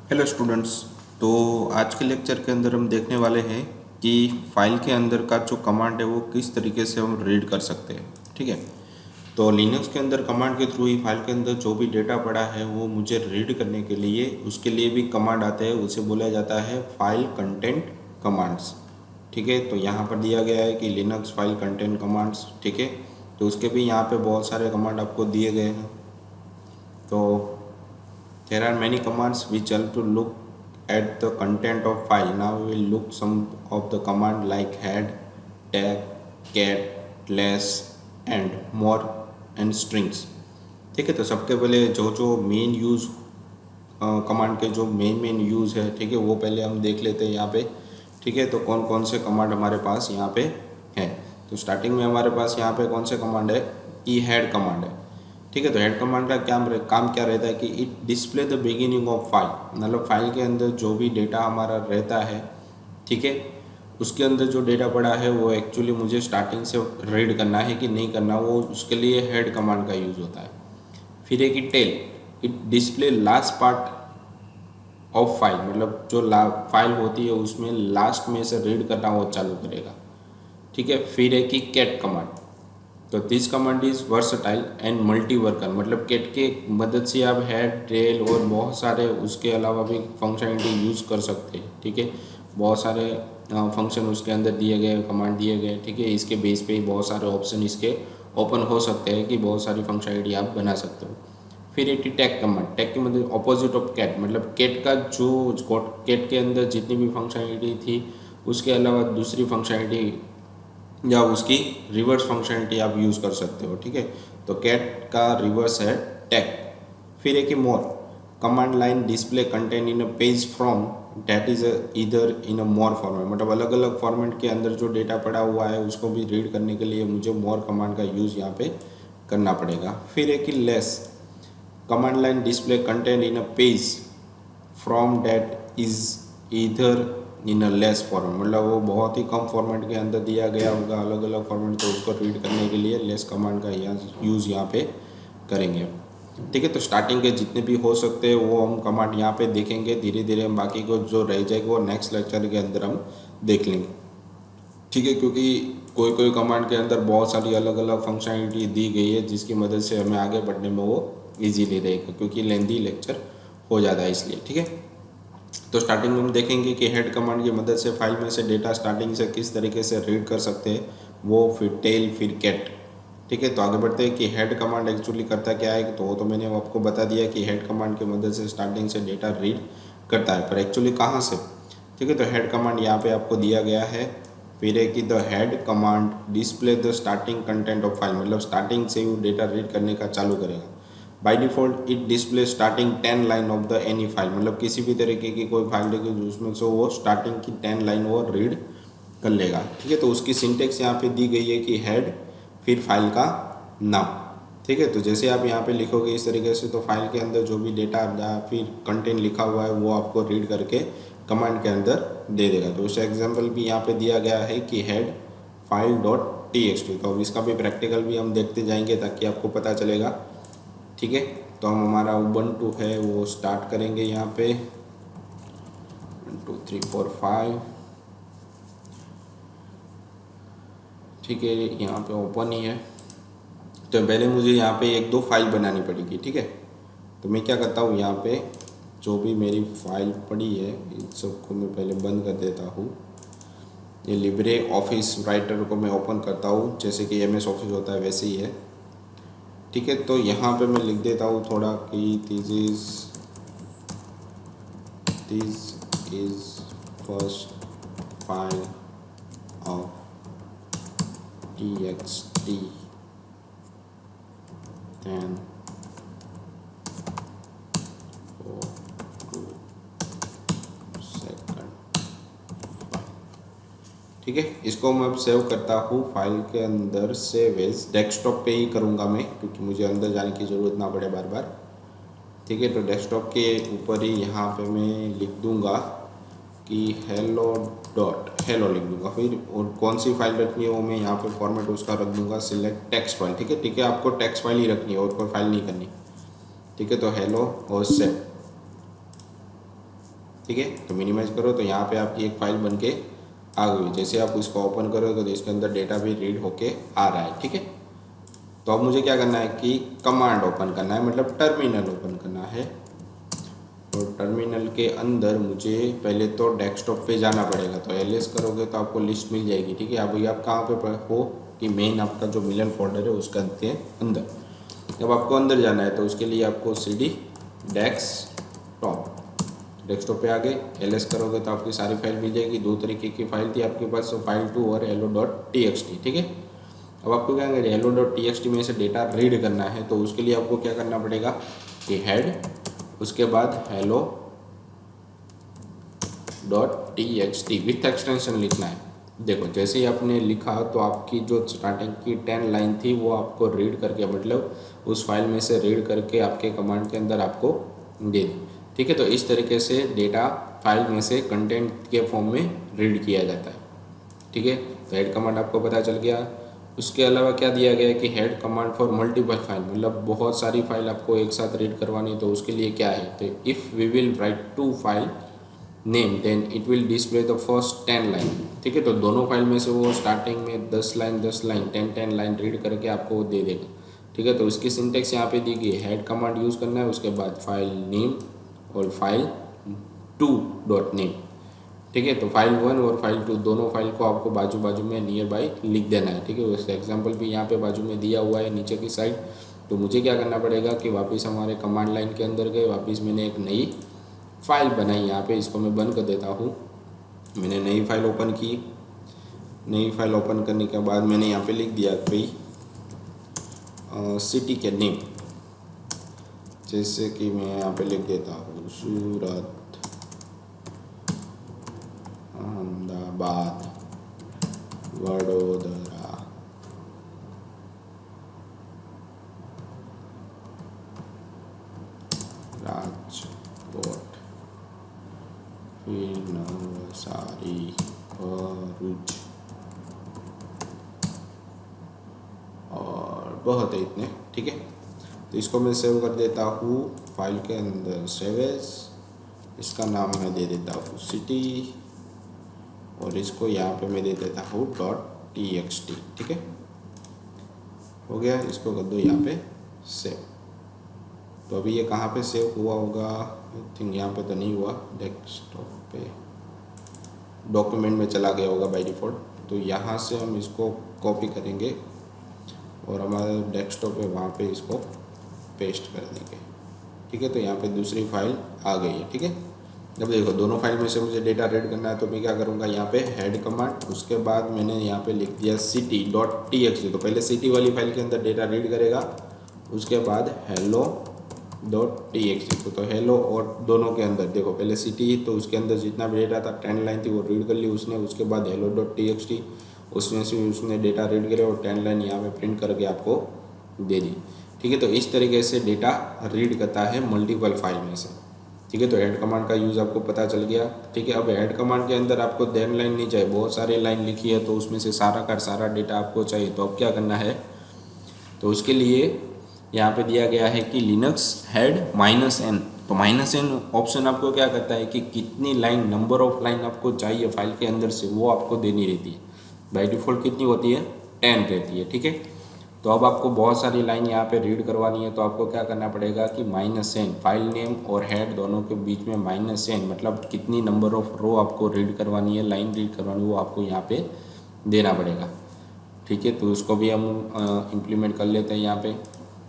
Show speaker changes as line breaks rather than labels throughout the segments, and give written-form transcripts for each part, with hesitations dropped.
Hello students. तो आज के लेक्चर के अंदर हम देखने वाले हैं कि फाइल के अंदर का जो कमांड है वो किस तरीके से हम रीड कर सकते हैं। ठीक है, तो लिनक्स के अंदर कमांड के थ्रू ही फाइल के अंदर जो भी डेटा पड़ा है वो मुझे रीड करने के लिए उसके लिए भी कमांड आते हैं, उसे बोला जाता है फाइल कंटेंट कमांड्स। ठीक है, तो यहाँ पर दिया गया है कि लिनक्स फाइल कंटेंट कमांड्स। ठीक है, तो उसके भी यहाँ पे बहुत सारे कमांड आपको दिए गए हैं। तो there are many commands which help to look at the content of file. Now we will look some of the command like head, tag, cat, less and more and strings. ठीक है, तो सबके पहले जो मेन यूज़ कमांड के जो main use है, ठीक है, वो पहले हम देख लेते हैं यहाँ पे। ठीक है, तो कौन कौन से कमांड हमारे पास यहाँ पे है। तो स्टार्टिंग में हमारे पास यहाँ पे कौन से कमांड है, ई हेड कमांड है। ठीक है, तो हेड कमांड का काम क्या रहता है कि it display the beginning of file, मतलब फाइल के अंदर जो भी डेटा हमारा रहता है, ठीक है, उसके अंदर जो डेटा पड़ा है वो एक्चुअली मुझे स्टार्टिंग से रीड करना है कि नहीं करना, वो उसके लिए हेड कमांड का यूज़ होता है। फिर एक ही tail, it display last part of file, मतलब जो फाइल होती है उसमें लास्ट में से रीड करना वो चालू करेगा। ठीक है, फिर एक ही कैट कमांड, तो this command is versatile and multi worker, मतलब कैट के मदद से आप हेड टेल और बहुत सारे उसके अलावा भी फंक्शनलिटी यूज़ कर सकते हैं। ठीक है, बहुत सारे फंक्शन उसके अंदर दिए गए, कमांड दिए गए। ठीक है, इसके बेस पे ही बहुत सारे ऑप्शन इसके ओपन हो सकते हैं कि बहुत सारी फंक्शनलिटी आप बना सकते हो। फिर एक टैग कमांड, टैग के मतलब ऑपोजिट ऑफ कैट, मतलब कैट का जो कैट के अंदर जितनी भी फंक्शनलिटी थी उसके अलावा दूसरी फंक्शनलिटी या उसकी रिवर्स फंक्शनलिटी आप यूज़ कर सकते हो। ठीक है, तो कैट का रिवर्स है टैग। फिर एक ही more, command line display content in a page from that is either in a more format, मतलब अलग अलग फॉर्मेट के अंदर जो डेटा पड़ा हुआ है उसको भी रीड करने के लिए मुझे मोर कमांड का यूज़ यहाँ पे करना पड़ेगा। फिर एक ही less, command line display content in a page from that is either in a less format, मतलब वो बहुत ही कम फॉर्मेट के अंदर दिया गया होगा अलग अलग फॉर्मेट, तो उसको रीड करने के लिए लेस कमांड का यूज़ यहाँ पे करेंगे। ठीक है, तो स्टार्टिंग के जितने भी हो सकते हैं वो हम कमांड यहाँ पे देखेंगे, धीरे धीरे हम बाकी को जो रह जाएगा वो नेक्स्ट लेक्चर के अंदर हम देख लेंगे। ठीक है, क्योंकि कोई कोई कमांड के अंदर बहुत सारी अलग अलग फंक्शनलिटी दी गई है जिसकी मदद से हमें आगे बढ़ने में वो इजीली रहेगा, क्योंकि लेंदी लेक्चर हो जाता है इसलिए। ठीक है, तो स्टार्टिंग में हम देखेंगे कि हेड कमांड की मदद से फाइल में से डेटा स्टार्टिंग से किस तरीके से रीड कर सकते हैं वो, फिर टेल, फिर कैट। ठीक है, तो आगे बढ़ते हैं कि हेड कमांड एक्चुअली करता क्या है। तो वो तो मैंने आपको बता दिया कि हेड कमांड की मदद से स्टार्टिंग से डेटा रीड करता है, पर एक्चुअली कहाँ से। ठीक है, तो हेड कमांड यहाँ पे आपको दिया गया है। फिर है कि the head command display the starting content of file, मतलब स्टार्टिंग से वो डेटा रीड करने का चालू करेगा। By default it display starting 10 line of the any file, मतलब किसी भी तरीके की कोई फाइल देगी उसमें से वो स्टार्टिंग की 10 लाइन वो रीड कर लेगा। ठीक है, तो उसकी सिंटेक्स यहाँ पे दी गई है कि हेड फिर फाइल का नाम। ठीक है, तो जैसे आप यहाँ पे लिखोगे इस तरीके से, तो फाइल के अंदर जो भी डेटा या फिर कंटेंट लिखा हुआ है वो आपको रीड करके कमांड के अंदर दे देगा। तो उस एग्जाम्पल भी यहाँ पे दिया गया है कि हेड फाइल डॉट txt, तो अब इसका भी प्रैक्टिकल भी हम देखते जाएंगे ताकि आपको पता चलेगा। ठीक है, तो हम हमारा उबंटू है वो स्टार्ट करेंगे यहाँ पे 1 2 3 4 5। ठीक है, यहाँ पे ओपन ही है, तो पहले मुझे यहाँ पे एक दो फाइल बनानी पड़ेगी। ठीक है, तो मैं क्या करता हूँ, यहाँ पे जो भी मेरी फाइल पड़ी है इन सबको मैं पहले बंद कर देता हूँ। ये लिब्रे ऑफिस राइटर को मैं ओपन करता हूँ, जैसे कि MS ऑफिस होता है वैसे ही है। ठीक है, तो यहाँ पे मैं लिख देता हूँ थोड़ा कि this is first file of txt, then go to second file। ठीक है, इसको मैं अब सेव करता हूँ फाइल के अंदर, सेव एज डेस्कटॉप पे ही करूँगा मैं, क्योंकि मुझे अंदर जाने की ज़रूरत ना पड़े बार बार। ठीक है, तो डेस्कटॉप के ऊपर ही यहाँ पे मैं लिख दूँगा कि हेलो लिख दूँगा। फिर और कौन सी फाइल रखनी है वो मैं यहाँ पे फॉर्मेट उसका रख दूँगा सिलेक्ट टेक्स्ट फाइल। ठीक है, आपको टेक्स्ट फाइल ही रखनी है और कोई फाइल नहीं करनी। ठीक है, तो हेलो और सेव। ठीक है। तो मिनिमाइज करो तो यहाँ पे आपकी एक फाइल बन के आ गई। जैसे आप उसको ओपन करोगे तो इसके अंदर डेटा भी रीड होके आ रहा है, ठीक है। तो अब मुझे क्या करना है कि कमांड ओपन करना है, मतलब टर्मिनल ओपन करना है। और टर्मिनल के अंदर मुझे पहले तो डेस्कटॉप पे जाना पड़ेगा। तो एलएस करोगे तो आपको लिस्ट मिल जाएगी, ठीक है। अभी आप कहाँ पे हो कि मेन आपका जो मिलन फोल्डर है उसका अंदर। जब आपको अंदर जाना है तो उसके लिए आपको CD डेस्कटॉप पे आ गए। एलएस करोगे तो आपकी सारी फाइल मिल जाएगी। दो तरीके की फाइल थी आपके पास, तो file2 और hello.txt, ठीक है। अब आपको क्या करना है, hello.txt में से डेटा रीड करना है। तो उसके लिए आपको क्या करना पड़ेगा कि हेड, उसके बाद hello.txt विथ एक्सटेंशन लिखना है। देखो जैसे ही आपने लिखा तो आपकी जो स्टार्टिंग की 10 लाइन थी वो आपको रीड करके, मतलब उस फाइल में से रीड करके आपके कमांड के अंदर आपको दे दी, ठीक है। तो इस तरीके से डेटा फाइल में से कंटेंट के फॉर्म में रीड किया जाता है, ठीक है। तो हेड कमांड आपको पता चल गया। उसके अलावा क्या दिया गया है कि head command for multiple file, मतलब बहुत सारी फाइल आपको एक साथ रीड करवानी है। तो उसके लिए क्या है, तो if we will write 2 file name then it will display the first 10 line, ठीक है। तो दोनों फाइल में से वो स्टार्टिंग में 10 लाइन 10 लाइन रीड करके आपको वो दे देगा, ठीक है। तो उसकी सिंटेक्स यहाँ पे दी गई है, हेड कमांड यूज़ करना है, उसके बाद फाइल नेम और फाइल 2 डॉट नेम, ठीक है। तो फाइल 1 और फाइल 2 दोनों फाइल को आपको बाजू बाजू में नियर बाई लिख देना है, ठीक है। उसका एग्जाम्पल भी यहाँ पे बाजू में दिया हुआ है नीचे की साइड। तो मुझे क्या करना पड़ेगा कि वापस हमारे कमांड लाइन के अंदर गए, वापस मैंने एक नई फाइल बनाई यहाँ पे, इसको मैं बंद कर देता हूँ। मैंने नई फाइल ओपन की। नई फाइल ओपन करने के बाद मैंने यहाँ पे लिख दिया भाई सिटी के नेम, जैसे कि मैं यहाँ पे लिख देता हूँ सूरत, अहमदाबाद, वडोदरा, राजकोट, फिर नवसारी, भरूच, और बहुत है इतने, ठीक है। तो इसको मैं सेव कर देता हूँ फाइल के अंदर, सेव एज, इसका नाम मैं दे देता हूँ सिटी, और इसको यहाँ पे मैं दे देता हूँ .txt, ठीक है। हो गया, इसको कर दो यहाँ पे सेव। तो अभी ये कहाँ पे सेव हुआ होगा, आई थिंक यहाँ पे तो नहीं हुआ, डेस्कटॉप पे डॉक्यूमेंट में चला गया होगा बाय डिफ़ॉल्ट। तो यहाँ से हम इसको कॉपी करेंगे और हमारे डेस्कटॉप पे वहाँ पे इसको पेस्ट कर देंगे, ठीक है। तो यहाँ पे दूसरी फाइल आ गई है, ठीक है। जब देखो दोनों फाइल में से मुझे डेटा रीड करना है तो मैं क्या करूँगा, यहाँ पे हेड कमांड, उसके बाद मैंने यहाँ पे लिख दिया city.txt। तो पहले सिटी वाली फाइल के अंदर डेटा रीड करेगा, उसके बाद hello.txt। तो हेलो और दोनों के अंदर देखो, पहले सिटी तो उसके अंदर जितना भी डेटा था 10 लाइन थी वो रीड कर ली उसने, उसके बाद hello.txt उसमें से उसने डेटा रीड करे और 10 लाइन यहाँ पे प्रिंट करके आपको दे दी, ठीक है। तो इस तरीके से डेटा रीड करता है मल्टीपल फाइल में से, ठीक है। तो हेड कमांड का यूज़ आपको पता चल गया, ठीक है। अब हेड कमांड के अंदर आपको 10 लाइन नहीं चाहिए, बहुत सारी लाइन लिखी है, तो उसमें से सारा का सारा डेटा आपको चाहिए। तो अब क्या करना है, तो उसके लिए यहाँ पे दिया गया है कि लिनक्स हेड -n। तो -n ऑप्शन आपको क्या करता है कि कितनी लाइन, नंबर ऑफ लाइन आपको चाहिए फाइल के अंदर से, वो आपको देनी रहती है। बाय डिफ़ॉल्ट कितनी होती है, 10 रहती है, ठीक है। तो अब आपको बहुत सारी लाइन यहाँ पे रीड करवानी है, तो आपको क्या करना पड़ेगा कि -n, फाइल नेम और हेड दोनों के बीच में -n, मतलब कितनी नंबर ऑफ रो आपको रीड करवानी है, लाइन रीड करवानी है, वो आपको यहाँ पे देना पड़ेगा, ठीक है। तो उसको भी हम इम्प्लीमेंट कर लेते हैं यहाँ पे,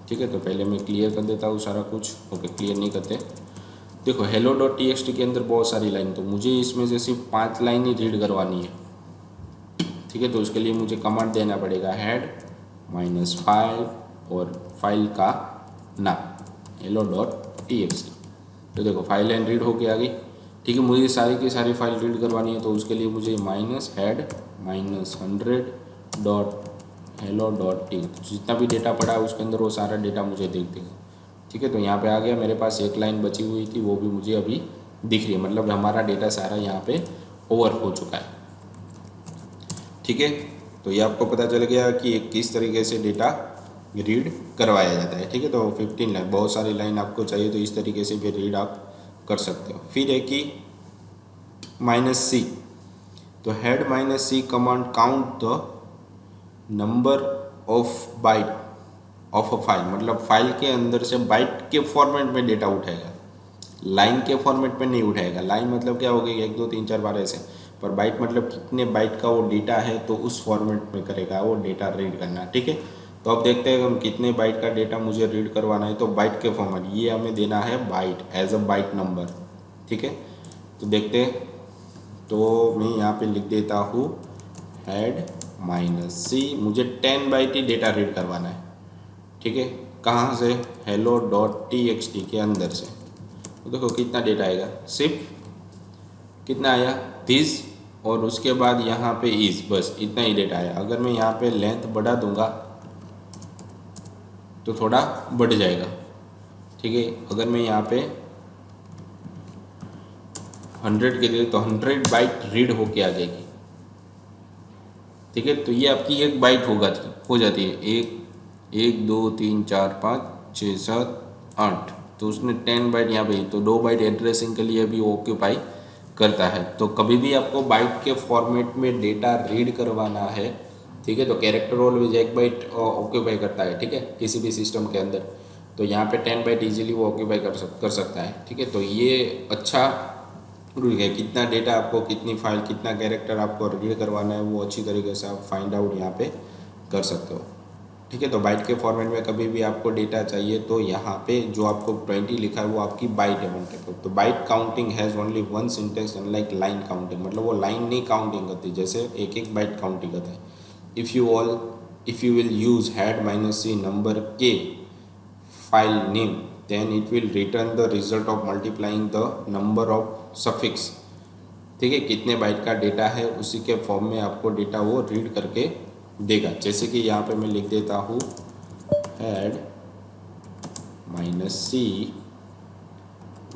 ठीक है। तो पहले मैं क्लियर कर देता हूँ सारा कुछ, ओके। क्लियर नहीं करते, देखो hello.txt के अंदर बहुत सारी लाइन, तो मुझे इसमें से सिर्फ 5 लाइन ही रीड करवानी है, ठीक है। तो उसके लिए मुझे कमांड देना पड़ेगा हेड -5 और फाइल का नाम hello.txt। तो देखो फाइल लाइन रीड होके आ गई, ठीक है। मुझे सारी की सारी फाइल रीड करवानी है, तो उसके लिए मुझे -head -100.hello.txt जितना भी डेटा पड़ा है उसके अंदर वो सारा डेटा मुझे दिख देगा, ठीक है। तो यहाँ पे आ गया, मेरे पास एक लाइन बची हुई थी वो भी मुझे अभी दिख रही है, मतलब हमारा डेटा सारा यहाँ पे ओवर हो चुका है, ठीक है। तो ये आपको पता चल गया कि किस तरीके से डेटा रीड करवाया जाता है, ठीक है। तो 15 लाइन, बहुत सारी लाइन आपको चाहिए तो इस तरीके से फिर रीड आप कर सकते हो। फिर है कि -c, तो head -c command count the number of bite of a file, मतलब फाइल के अंदर से बाइट के फॉर्मेट में डेटा उठाएगा, लाइन के फॉर्मेट में नहीं उठाएगा। लाइन मतलब क्या हो गई, 1 2 3 4 12 ऐसे, पर बाइट मतलब कितने बाइट का वो डेटा है, तो उस फॉर्मेट में करेगा वो डेटा रीड करना। ठीक है, तो अब देखते हैं हम कितने बाइट का डेटा मुझे रीड करवाना है। तो बाइट के फॉर्मेट ये हमें देना है byte as a byte number. ठीक है, तो देखते हैं, तो मैं यहाँ पे लिख देता हूँ हेड -c, मुझे 10 बाइट ही डेटा रीड करवाना है। ठीक है, कहाँ से, hello.txt के अंदर से। तो देखो कितना डेटा आएगा, सिर्फ कितना आया, दिस, और उसके बाद यहाँ पे इज, बस इतना ही डेटा आया। अगर मैं यहाँ पे लेंथ बढ़ा दूंगा तो थोड़ा बढ़ जाएगा। ठीक है, अगर मैं यहाँ पे 100 के लिए तो 100 बाइट रीड होके आ जाएगी। ठीक है, तो ये आपकी एक बाइट हो जाती है, एक 2 3 4 5 6 7 8, तो उसने 10 बाइट यहाँ पे, तो 2 बाइट एड्रेसिंग के लिए भी ऑक्यूपाई करता है। तो कभी भी आपको बाइट के फॉर्मेट में डेटा रीड करवाना है, ठीक है, तो कैरेक्टर ऑलवेज 1 बाइट ऑक्यूपाई करता है। ठीक है, किसी भी सिस्टम के अंदर, तो यहाँ पे 10 बाइट इजीली वो ऑक्यूपाई कर सकता है। ठीक है, तो ये अच्छा रूल है, कितना डेटा आपको, कितनी फाइल, कितना कैरेक्टर आपको रीड करवाना है, वो अच्छी तरीके से आप फाइंड आउट यहाँ पे कर सकते हो। ठीक है, तो बाइट के फॉर्मेट में कभी भी आपको डेटा चाहिए तो यहाँ पे जो आपको 20 लिखा है वो आपकी बाइट अमाउंट है। तो byte counting has only one syntax unlike line counting, मतलब वो लाइन नहीं काउंटिंग करती, जैसे एक बाइट काउंटिंग करता है। If you will use head -c number के file name, then it will return the result of multiplying the number of suffix। ठीक है, कितने बाइट का डेटा है उसी के फॉर्म में आपको डेटा वो रीड करके देगा। जैसे कि यहाँ पे मैं लिख देता हूँ हेड -c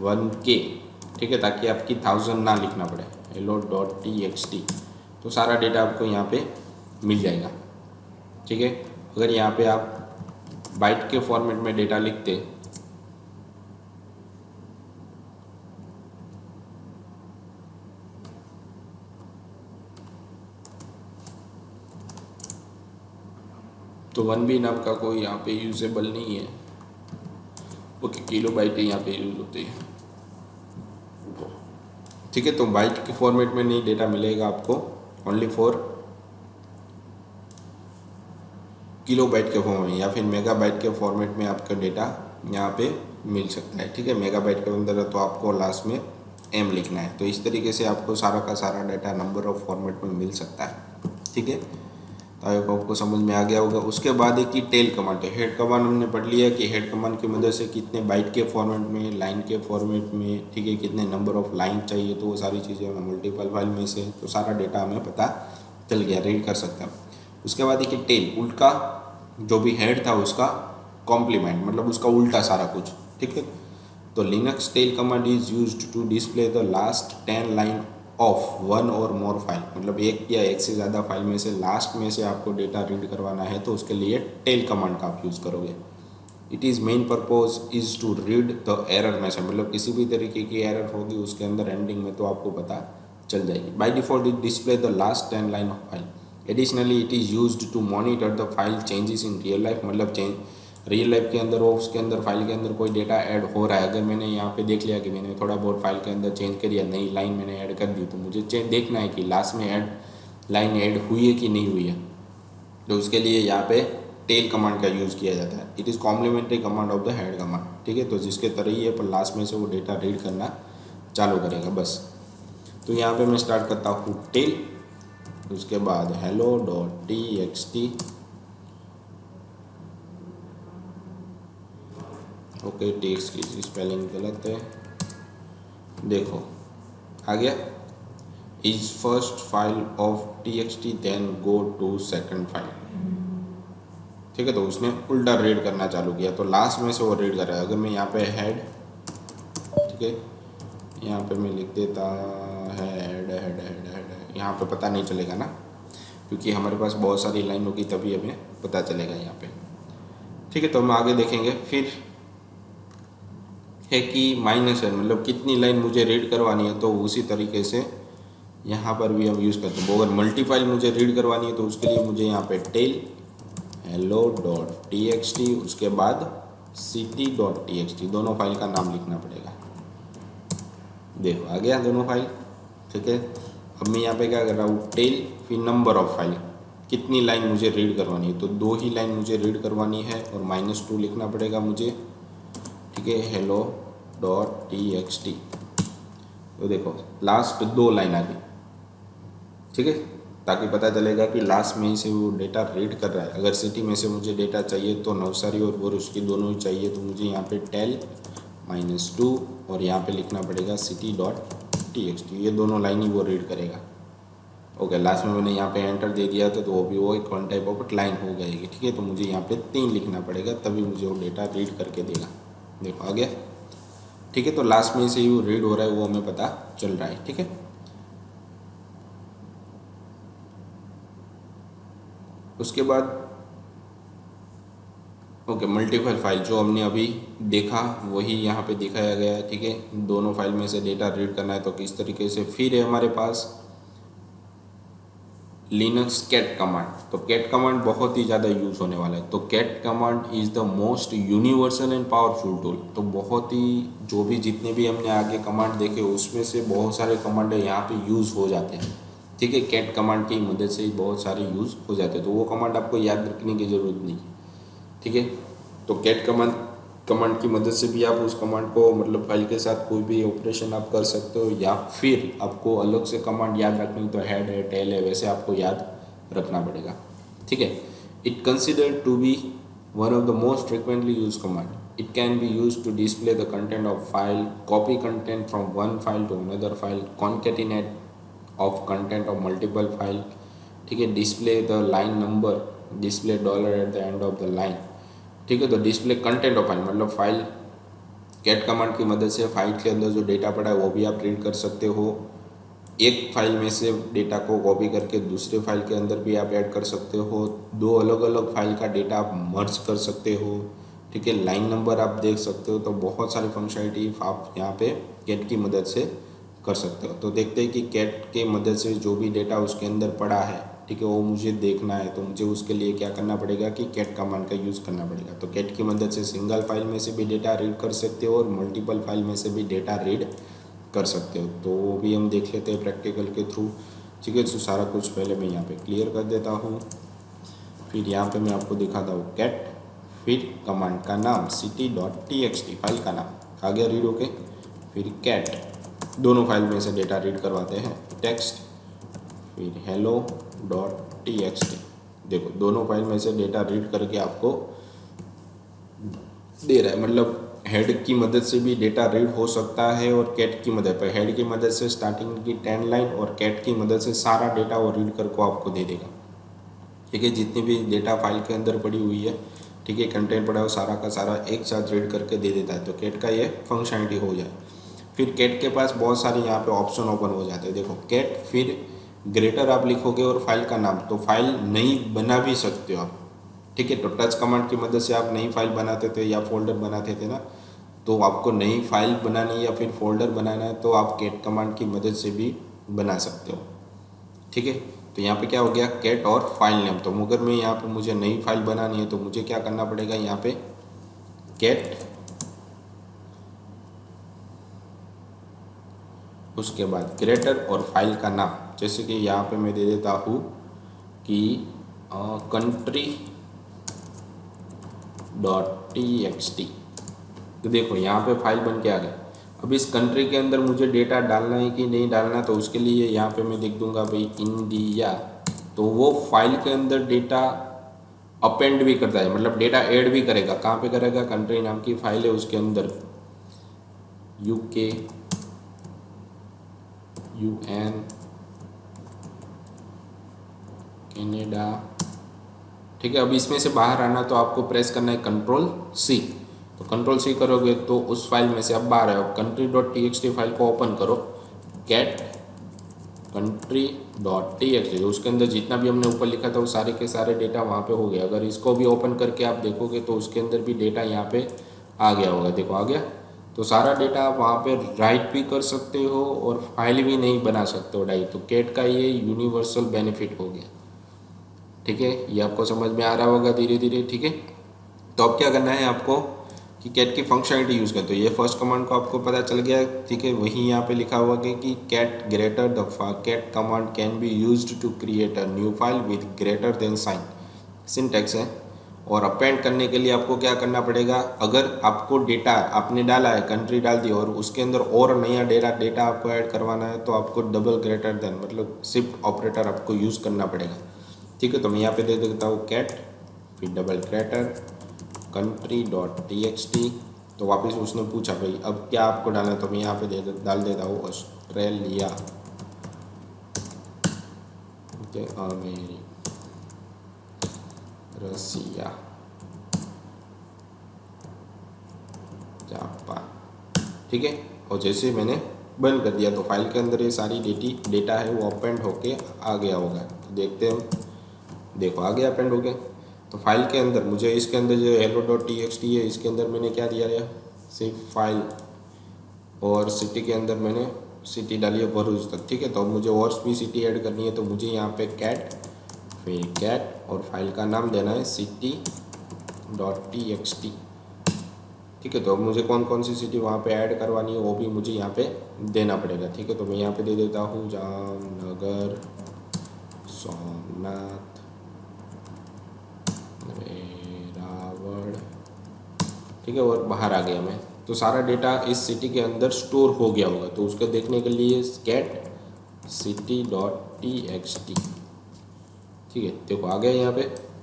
1k, ठीक है, ताकि आपकी 1000 ना लिखना पड़े, hello.txt, तो सारा डेटा आपको यहाँ पे मिल जाएगा। ठीक है, अगर यहाँ पे आप बाइट के फॉर्मेट में डेटा लिखते तो 1b नाम का कोई यहाँ पे यूजेबल नहीं है, ओके, किलो बाइट यहाँ पे यूज होती है। ठीक है, तो बाइट के फॉर्मेट में नहीं डेटा मिलेगा आपको, ओनली फॉर किलो बाइट के फॉर्म में या फिर मेगा बाइट के फॉर्मेट में आपका डेटा यहाँ पे मिल सकता है। ठीक है, मेगा बाइट के अंदर है तो आपको लास्ट में m लिखना है। तो इस तरीके से आपको सारा का सारा डाटा नंबर ऑफ फॉर्मेट में मिल सकता है। ठीक है, तो आई होप आपको समझ में आ गया होगा। उसके बाद एक की टेल कमांड है। हेड कमांड हमने पढ़ लिया कि हेड कमांड की मदद से कितने बाइट के फॉर्मेट में, लाइन के फॉर्मेट में, ठीक है, कितने नंबर ऑफ लाइन चाहिए, तो वो सारी चीज़ें हमें मल्टीपल फाइल में से, तो सारा डेटा हमें पता चल गया, रीड कर सकते हैं। उसके बाद एक टेल, उल्टा जो भी हेड था उसका कॉम्प्लीमेंट, मतलब उसका उल्टा सारा कुछ। ठीक है, तो Linux tail command is used to display the last 10 line of one or more file, मतलब एक या एक से ज़्यादा फाइल में से लास्ट में से आपको डेटा रीड करवाना है तो उसके लिए टेल कमांड का आप यूज़ करोगे। It is main purpose is to read the error message, मतलब किसी भी तरीके की एरर होगी उसके अंदर एंडिंग में तो आपको पता चल जाएगी। By default it display the last 10 line of file. Additionally it is used to monitor the file changes in real life, मतलब रियल लाइफ के अंदर वो उसके अंदर फाइल के अंदर कोई डेटा ऐड हो रहा है, अगर मैंने यहाँ पे देख लिया कि मैंने थोड़ा बहुत फाइल के अंदर चेंज कर दिया, नई लाइन मैंने ऐड कर दी, तो मुझे देखना है कि लास्ट में लाइन ऐड हुई है कि नहीं हुई है, तो उसके लिए यहाँ पे टेल कमांड का यूज़ किया जाता है। It is complementary command of the head command. ठीक है, तो जिसके तरह ही है पर लास्ट में से वो डेटा रीड करना चालू करेगा बस। तो यहाँ पे मैं स्टार्ट करता हूँ टेल, उसके बाद hello.txt, ओके, टेक्स की स्पेलिंग गलत है, देखो आ गया, is first file of txt then go to second file. ठीक है, तो उसने उल्टा रीड करना चालू किया, तो लास्ट में से वो रीड कर रहा है। अगर मैं यहाँ पे हेड, ठीक है, यहाँ पे मैं लिख देता हेड हेड हेड हेड, यहाँ पे पता नहीं चलेगा ना, क्योंकि हमारे पास बहुत सारी लाइन होगी तभी हमें पता चलेगा यहाँ पे। ठीक है, तो हम आगे देखेंगे। फिर है कि -n, मतलब कितनी लाइन मुझे रीड करवानी है, तो उसी तरीके से यहाँ पर भी हम यूज़ करते हैं। अगर मल्टी फाइल मुझे रीड करवानी है तो उसके लिए मुझे यहाँ पे टेल hello.txt उसके बाद city.txt दोनों फाइल का नाम लिखना पड़ेगा। देखो आ गया दोनों फाइल, ठीक है। अब मैं यहाँ पे क्या कर रहा हूँ, टेल फिर नंबर ऑफ फाइल, कितनी लाइन मुझे रीड करवानी है, तो 2 ही लाइन मुझे रीड करवानी है और -2 लिखना पड़ेगा मुझे, ठीक है। hello.txt तो देखो लास्ट 2 लाइन आ गई, ठीक है, ताकि पता चलेगा कि लास्ट में से वो डेटा रीड कर रहा है। अगर सिटी में से मुझे डेटा चाहिए तो नवसारी और उसकी दोनों ही चाहिए, तो मुझे यहाँ पे टेल -2 और यहाँ पे लिखना पड़ेगा city.txt, ये दोनों लाइन ही वो रीड करेगा। ओके, लास्ट में मैंने यहाँ पे एंटर दे दिया था तो वो भी वो एक वन टाइप ऑफ लाइन हो जाएगी, ठीक है। तो मुझे यहाँ पे 3 लिखना पड़ेगा तभी मुझे वो डेटा रीड करके देगा। देखो आ गया, ठीक है। तो लास्ट में से ही वो रीड हो रहा है वो हमें पता चल रहा है, ठीक है। उसके बाद ओके, मल्टीपल फाइल जो हमने अभी देखा वही यहाँ पे दिखाया गया है, ठीक है। दोनों फाइल में से डेटा रीड करना है तो किस तरीके से। फिर है हमारे पास लिनक्स कैट कमांड। तो कैट कमांड बहुत ही ज़्यादा यूज़ होने वाला है। तो cat command is the most universal and powerful tool. तो बहुत ही जो भी जितने भी हमने आगे कमांड देखे उसमें से बहुत सारे कमांड यहाँ पे यूज़ हो जाते हैं, ठीक है। कैट कमांड की मदद से ही बहुत सारे यूज़ हो जाते हैं, तो वो कमांड आपको याद रखने की ज़रूरत नहीं, ठीक है। तो कैट कमांड की मदद से भी आप उस कमांड को मतलब फाइल के साथ कोई भी ऑपरेशन आप कर सकते हो, या फिर आपको अलग से कमांड याद रखनी तो हेड है, टेल है, वैसे आपको याद रखना पड़ेगा, ठीक है। It considered to be one of the most frequently use command. It can be use to display the content of file, copy content from one file to another file, concatenate of content of multiple file, ठीक है। Display the line number, display dollar at the end of the line, ठीक है। तो display content of file मतलब file, cat command की मदद से file के अंदर जो डेटा पड़ा है वो भी आप रीड कर सकते हो। एक फाइल में से डेटा को कॉपी करके दूसरे फाइल के अंदर भी आप ऐड कर सकते हो। 2 अलग अलग फाइल का डेटा आप मर्ज कर सकते हो, ठीक है। लाइन नंबर आप देख सकते हो। तो बहुत सारी फंक्शनलिटी आप यहाँ पे कैट की मदद से कर सकते हो। तो देखते हैं कि कैट के मदद से जो भी डेटा उसके अंदर पड़ा है, ठीक है, वो मुझे देखना है तो मुझे उसके लिए क्या करना पड़ेगा कि कैट कमांड का यूज़ करना पड़ेगा। तो कैट की मदद से सिंगल फाइल में से भी डेटा रीड कर सकते हो और मल्टीपल फाइल में से भी डेटा रीड कर सकते हो। तो वो भी हम देख लेते हैं प्रैक्टिकल के थ्रू, ठीक है। तो सारा कुछ पहले मैं यहाँ पे क्लियर कर देता हूँ, फिर यहाँ पे मैं आपको दिखाता हूँ कैट, फिर कमांड का नाम city.txt फाइल का नाम आ गया रीड होके, फिर कैट दोनों फाइल में से डेटा रीड करवाते हैं, टेक्स्ट, फिर hello.txt। देखो दोनों फाइल में से डेटा रीड करके आपको दे रहा है। मतलब हेड की मदद से भी डेटा रीड हो सकता है और कैट की मदद पर, हेड की मदद से स्टार्टिंग की 10 लाइन और कैट की मदद से सारा डेटा वो रीड करके आपको दे देगा, ठीक है। जितनी भी डेटा फाइल के अंदर पड़ी हुई है, ठीक है, कंटेंट पड़ा है वो सारा का सारा एक साथ रीड करके दे देता है। तो कैट का ये फंक्शनलिटी हो जाए। फिर कैट के पास बहुत सारे यहाँ पे ऑप्शन ओपन हो जाते हैं। देखो कैट फिर ग्रेटर आप लिखोगे और फाइल का नाम, तो फाइल नई बना भी सकते हो आप, ठीक है। तो टच कमांड की मदद से आप नई फाइल बनाते थे या फोल्डर बनाते थे ना, तो आपको नई फाइल बनानी या फिर फोल्डर बनाना है तो आप कैट कमांड की मदद से भी बना सकते हो, ठीक है। तो यहाँ पे क्या हो गया, कैट और फाइल नेम। तो अगर मैं यहाँ पे मुझे नई फाइल बनानी है तो मुझे क्या करना पड़ेगा, यहाँ पे कैट, उसके बाद ग्रेटर और फाइल का नाम। जैसे कि यहाँ पे मैं दे देता हूँ कि country.txt। तो देखो यहाँ पे फाइल बन के आ गया। अब इस कंट्री के अंदर मुझे डेटा डालना है कि नहीं डालना, तो उसके लिए यहाँ पे मैं लिख दूंगा भाई इंडिया। तो वो फाइल के अंदर डेटा अपेंड भी करता है, मतलब डेटा ऐड भी करेगा। कहाँ पे करेगा, कंट्री नाम की फाइल है उसके अंदर UK, UN, कनाडा, ठीक है। अब इसमें से बाहर आना तो आपको प्रेस करना है Ctrl+C। तो Ctrl+C करोगे तो उस फाइल में से अब बाहर है। country.txt फाइल को ओपन करो, कैट country.txt, तो उसके अंदर जितना भी हमने ऊपर लिखा था वो सारे के सारे डेटा वहाँ पे हो गया। अगर इसको भी ओपन करके आप देखोगे तो उसके अंदर भी डेटा यहाँ पे आ गया होगा। देखो आ गया, तो सारा डेटा आप वहाँ पे राइट भी कर सकते हो और फाइल भी नहीं बना सकते हो डायरेक्ट। तो कैट का ये यूनिवर्सल बेनिफिट हो गया। ठीक है, ये आपको समझ में आ रहा होगा धीरे धीरे। ठीक है, तो अब क्या करना है आपको कि कैट की फंक्शनलिटी यूज़ करते हो। ये फर्स्ट कमांड को आपको पता चल गया। ठीक है, वही यहाँ पे लिखा हुआ है कि cat greater the cat command can be used to create a new file with greater than sign, syntax है। और अपेंड करने के लिए आपको क्या करना पड़ेगा, अगर आपको डेटा आपने डाला है, कंट्री डाल दी और उसके अंदर और नया डेटा आपको ऐड करवाना है, तो आपको डबल ग्रेटर देन मतलब शिफ्ट ऑपरेटर आपको यूज़ करना पड़ेगा। ठीक है, तो मैं यहाँ पे दे देता हूँ कैट फिर double greater country dot T. तो वापस उसने पूछा भाई अब क्या आपको डालना है, तो मैं यहाँ पे डाल देता हूँ ऑस्ट्रेलिया। ओके, अमेरिका, रसिया, जापान। ठीक है, और जैसे मैंने बंद कर दिया तो फाइल के अंदर ये सारी डेटा है वो अपेंड होके आ गया होगा। तो देखते हैं हम, देखो आ गया, अपेंड हो गया। तो फाइल के अंदर मुझे इसके अंदर जो hello.txt है इसके अंदर मैंने क्या दिया है, सिर्फ फाइल, और सिटी के अंदर मैंने सिटी डाली है भरूच तक। ठीक है, तो अब मुझे और भी सिटी ऐड करनी है, तो मुझे यहाँ पे कैट फिर कैट और फाइल का नाम देना है city.txt। ठीक है, तो अब मुझे कौन कौन सी सिटी वहाँ पे ऐड करवानी है वो भी मुझे यहाँ पे देना पड़ेगा। ठीक है, तो मैं यहाँ पे दे देता हूँ जामनगर, सोमनाथ, वेरावल। ठीक है, और बाहर आ गया मैं, तो सारा डेटा इस सिटी के अंदर स्टोर हो गया होगा। तो उसको देखने के लिए कैट city.txt। ठीक है, देखो आ गया यहाँ पे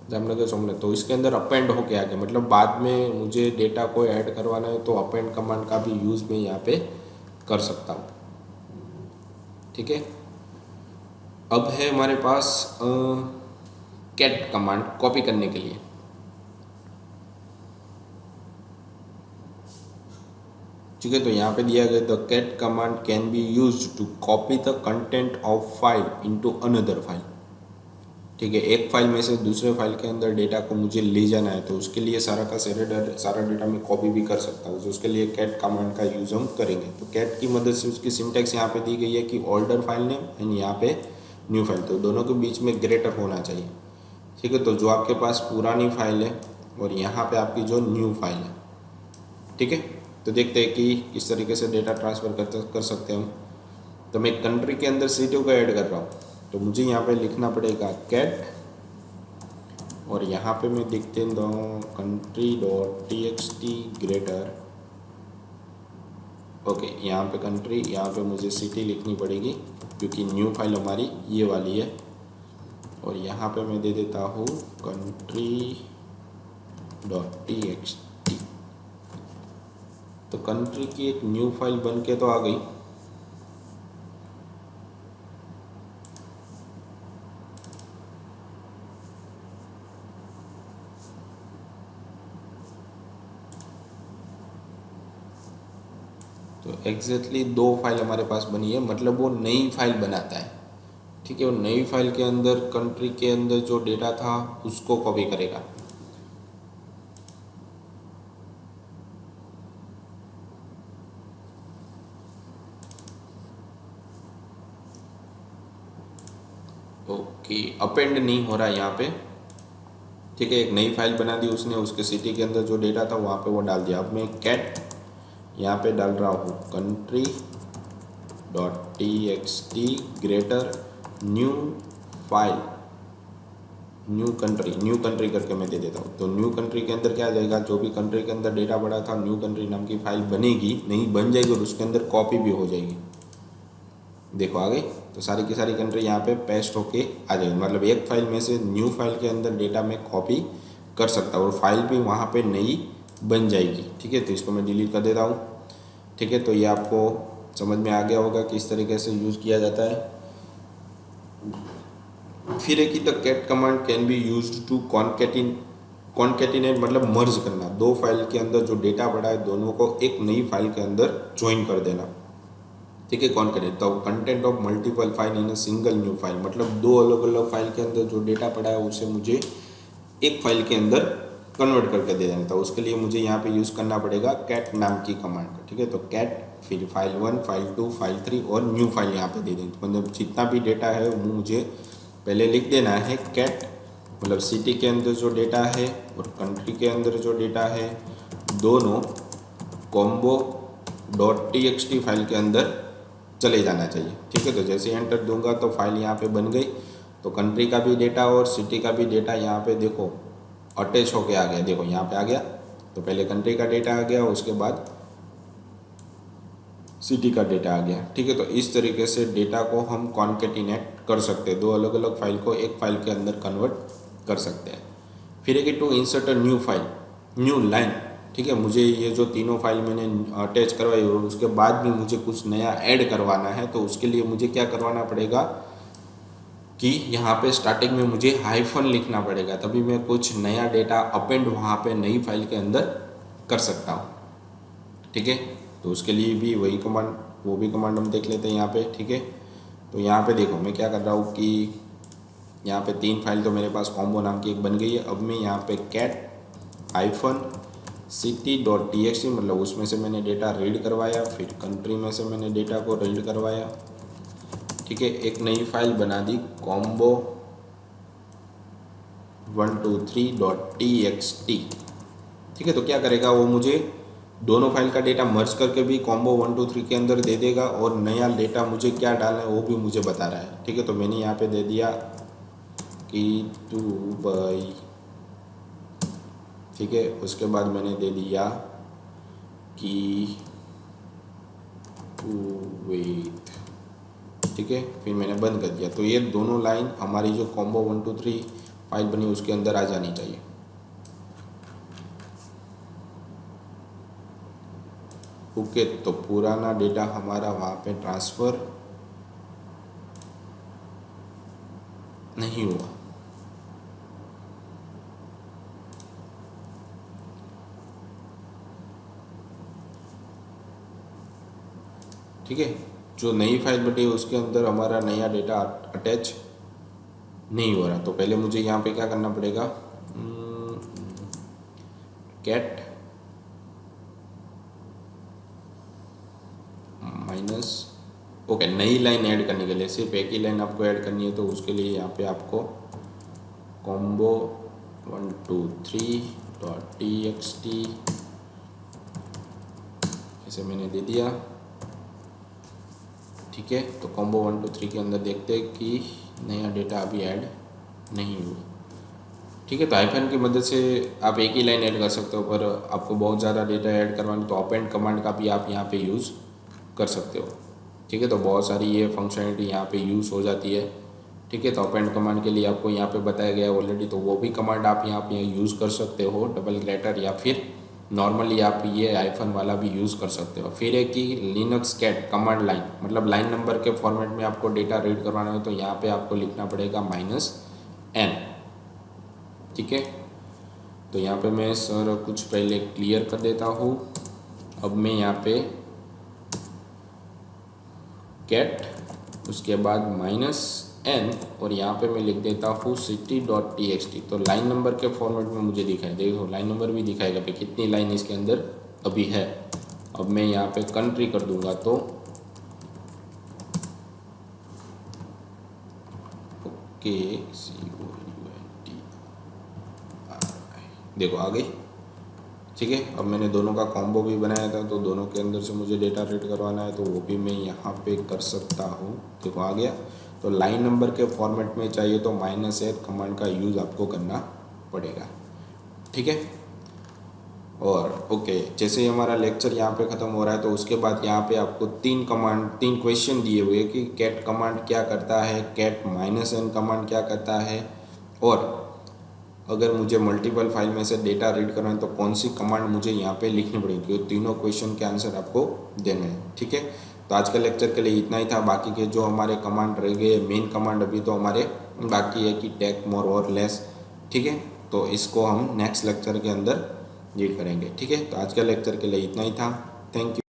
जामनगर सोमनाथ। तो इसके अंदर अपेंड होके आ गया, मतलब बाद में मुझे डेटा को ऐड करवाना है तो अपेंड कमांड का भी यूज़ मैं यहाँ पे कर सकता हूँ। ठीक है, अब है हमारे पास कैट कमांड कॉपी करने के लिए। ठीक है, तो यहाँ पे दिया गया the cat command can be use to copy the content of file into another file. ठीक है, एक फाइल में से दूसरे फाइल के अंदर डेटा को मुझे ले जाना है, तो उसके लिए सारा डेटा मैं कॉपी भी कर सकता हूँ। तो उसके लिए कैट कमांड का यूज़ हम करेंगे। तो कैट की मदद से उसकी सिंटैक्स यहाँ पे दी गई है कि ओल्डर फाइल नेम एंड यहाँ पे न्यू फाइल, तो दोनों के बीच में ग्रेटर होना चाहिए। ठीक है, तो जो आपके पास पुरानी फाइल है और यहाँ पे आपकी जो न्यू फाइल है। ठीक है, तो देखते हैं कि किस तरीके से डेटा ट्रांसफ़र कर सकते हैं हम। तो मैं कंट्री के अंदर सिटी को ऐड कर रहा हूँ, तो मुझे यहाँ पे लिखना पड़ेगा कैट, और यहाँ पे मैं लिखते हूँ country.txt ग्रेटर। ओके, यहाँ पे कंट्री, यहाँ पे मुझे सिटी लिखनी पड़ेगी क्योंकि न्यू फाइल हमारी ये वाली है। और यहाँ पे मैं दे देता हूँ country.txt। तो कंट्री की एक न्यू फाइल बन के तो आ गई। तो एग्जैक्टली दो फाइल हमारे पास बनी है, मतलब वो नई फाइल बनाता है। ठीक है, वो नई फाइल के अंदर कंट्री के अंदर जो डेटा था उसको कॉपी करेगा। ओके, अपेंड नहीं हो रहा यहाँ पे। ठीक है, एक नई फाइल बना दी उसने, उसके सिटी के अंदर जो डेटा था वहाँ पे वो डाल दिया। अब मैं कैट यहाँ पे डाल रहा हूँ country.txt greater new file, new country करके मैं दे देता हूँ। तो न्यू कंट्री के अंदर क्या आ जाएगा, जो भी कंट्री के अंदर डेटा पड़ा था न्यू कंट्री नाम की फाइल बनेगी, नहीं बन जाएगी और उसके अंदर कॉपी भी हो जाएगी। देखो आ गई, तो सारी की सारी कंट्री यहाँ पे पेस्ट होके आ जाएगी। मतलब एक फाइल में से न्यू फाइल के अंदर डेटा मैं कॉपी कर सकता हूँ और फाइल भी वहाँ पे नई बन जाएगी। ठीक है, तो इसको मैं डिलीट कर देता हूँ। ठीक है, तो ये आपको समझ में आ गया होगा कि इस तरीके से यूज़ किया जाता है। फिर है कि the cat command can be used to concatenate, मतलब मर्ज करना। दो फाइल के अंदर जो डेटा पड़ा है दोनों को एक नई फाइल के अंदर ज्वाइन कर देना। ठीक है, कॉन्केटिनेट, तो content of multiple file in a single new file, मतलब दो अलग अलग फाइल के अंदर जो डेटा पड़ा है उसे मुझे एक फाइल के अंदर कन्वर्ट करके दे देना। तो उसके लिए मुझे यहाँ पे यूज़ करना पड़ेगा कैट नाम की कमांड का, ठीक है। तो कैट फिर फाइल 1, फाइल 2, फाइल 3 और न्यू फाइल यहाँ पे दे देंगे। मतलब जितना भी डेटा है वो मुझे पहले लिख देना है कैट, मतलब सिटी के अंदर जो डेटा है और कंट्री के अंदर जो डेटा है दोनों कॉम्बो .txt फाइल के अंदर चले जाना चाहिए, ठीक है। तो जैसे एंटर दूंगा तो फाइल यहाँ पे बन गई। तो कंट्री का भी डेटा और सिटी का भी डेटा यहाँ पे देखो अटैच होके आ गया, देखो यहाँ पे आ गया। तो पहले कंट्री का डेटा आ गया, उसके बाद सिटी का डेटा आ गया, ठीक है। तो इस तरीके से डेटा को हम कॉन्केटिनेट कर सकते हैं, दो अलग अलग फाइल को एक फाइल के अंदर कन्वर्ट कर सकते हैं। फिर है कि to insert a new file, new line, ठीक है। मुझे ये जो तीनों फाइल मैंने अटैच करवाई और उसके बाद भी मुझे कुछ नया ऐड करवाना है, तो उसके लिए मुझे क्या करवाना पड़ेगा कि यहाँ पे स्टार्टिंग में मुझे हाइफन लिखना पड़ेगा, तभी मैं कुछ नया डेटा अपेंड वहाँ पे नई फाइल के अंदर कर सकता हूँ, ठीक है। तो उसके लिए भी वही कमांड, वो भी कमांड हम देख लेते हैं यहाँ पे, ठीक है। तो यहाँ पे देखो मैं क्या कर रहा हूँ कि यहाँ पे 3 फाइल तो मेरे पास कॉम्बो नाम की एक बन गई है। अब मैं यहाँ पे कैट हाइफन city.txt, मतलब उसमें से मैंने डेटा रीड करवाया, फिर कंट्री में से मैंने डेटा को रीड करवाया, ठीक है। एक नई फाइल बना दी कॉम्बो 123.txt, ठीक है। तो क्या करेगा वो, मुझे दोनों फाइल का डेटा मर्ज करके भी कॉम्बो 123 के अंदर दे देगा और नया डेटा मुझे क्या डालना है वो भी मुझे बता रहा है, ठीक है। तो मैंने यहाँ पे दे दिया कि 2 बाई, ठीक है। उसके बाद मैंने दे दिया कि विथ, ठीक है। फिर मैंने बंद कर दिया। तो ये दोनों लाइन हमारी जो कॉम्बो 123 फाइल बनी उसके अंदर आ जानी चाहिए। ओके, तो पुराना डेटा हमारा वहाँ पे ट्रांसफ़र नहीं हुआ, ठीक है। जो नई फाइल बनी उसके अंदर हमारा नया डेटा अटैच नहीं हो रहा। तो पहले मुझे यहाँ पे क्या करना पड़ेगा, कैट माइनस, ओके, नई लाइन ऐड करने के लिए सिर्फ एक ही लाइन आपको ऐड करनी है। तो उसके लिए यहाँ पे आपको कॉम्बो 123.txt ऐसे मैंने दे दिया, ठीक है। तो कॉम्बो 123 के अंदर देखते हैं कि नया डेटा अभी ऐड नहीं हुआ, ठीक है। तो हाइफन की मदद से आप एक ही लाइन ऐड कर सकते हो, पर आपको बहुत ज़्यादा डेटा ऐड करवाना तो अपेंड कमांड का भी आप यहाँ पे यूज़ कर सकते हो, ठीक है। तो बहुत सारी ये फंक्शनलिटी यहाँ पे यूज़ हो जाती है, ठीक है। तो अपेंड कमांड के लिए आपको यहाँ पे बताया गया है ऑलरेडी, तो वो भी कमांड आप यहाँ पे यूज़ कर सकते हो, डबल ग्रेटर, या फिर नॉर्मली आप ये हाइफन वाला भी यूज़ कर सकते हो। फिर है कि लिनक्स कैट कमांड लाइन, मतलब लाइन नंबर के फॉर्मेट में आपको डेटा रीड करवाना है, तो यहाँ पे आपको लिखना पड़ेगा -n, ठीक है। तो यहाँ पे मैं सर कुछ पहले क्लियर कर देता हूँ। अब मैं यहाँ पे कैट, उसके बाद -n और यहाँ पे मैं लिख देता हूँ city.txt। तो लाइन नंबर के फॉर्मेट में मुझे दिखाई, देखो लाइन नंबर भी दिखाएगा कि कितनी लाइन इसके अंदर अभी है। अब मैं यहाँ पे कंट्री कर दूंगा तो ओके, देखो आ गई, ठीक है। अब मैंने दोनों का कॉम्बो भी बनाया था, तो दोनों के अंदर से मुझे डेटा रीड करवाना है, तो वो भी मैं यहाँ पे कर सकता हूँ, देखो आ गया। तो लाइन नंबर के फॉर्मेट में चाहिए तो -n कमांड का यूज़ आपको करना पड़ेगा, ठीक है। और ओके, जैसे ही हमारा लेक्चर यहाँ पे ख़त्म हो रहा है, तो उसके बाद यहाँ पे आपको 3 क्वेश्चन दिए हुए कि कैट कमांड क्या करता है, कैट -n कमांड क्या करता है, और अगर मुझे मल्टीपल फाइल में से डेटा रीड करना है तो कौन सी कमांड मुझे यहाँ पे लिखनी पड़ेगी। तो तीनों क्वेश्चन के आंसर आपको देने हैं, ठीक है। तो आज के लेक्चर के लिए इतना ही था। बाकी के जो हमारे कमांड रह गए, मेन कमांड अभी तो हमारे बाकी है कि टेक मोर और लेस, ठीक है। तो इसको हम नेक्स्ट लेक्चर के अंदर रीड करेंगे, ठीक है। तो आज के लेक्चर के लिए इतना ही था। Thank you.